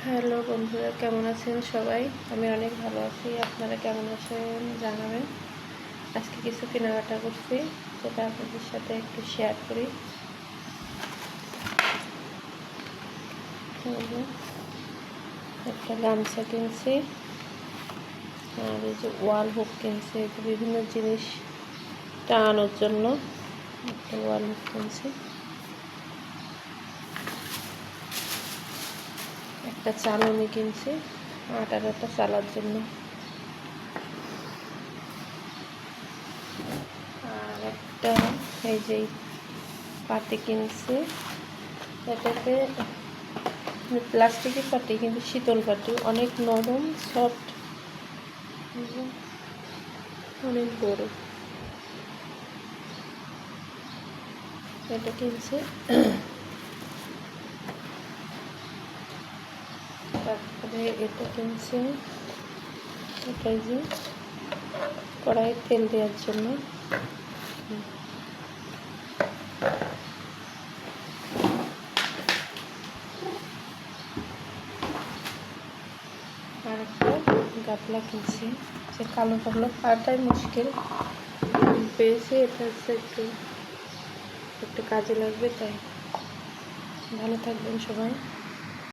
Hello বন্ধুরা, কেমন আছেন সবাই? আমি অনেক ভালো আছি। আপনারা কেমন আছেন জানাবেন। আজকে কিছু কেনাকাটা করছি, যেটা আপনাদের সাথে একটু শেয়ার করি। একটা গামছা কিনছি, আর এই যে ওয়াল হুক কিনছি, বিভিন্ন জিনিস টাঙানোর জন্য একটা ওয়াল হুক কিনছি। একটা চালনি কিনছি আটার চালার জন্য। আর একটা এই যে পাটি কিনছি, এটাতে প্লাস্টিকের পাটি, কিন্তু শীতল পাটি, অনেক নরম, সফট, অনেক বড়। এটা কিনছি। তারপরে এটা কিনছি, এটাই যে কড়াইয়ে তেল দেওয়ার জন্য। আর একটা গাপলা কিনছি, যে কালো গাপলা পাওয়াটাই মুশকিল, পেয়েছি। এটা হচ্ছে একটু কাজে লাগবে, তাই। ভালো থাকবেন সবাই।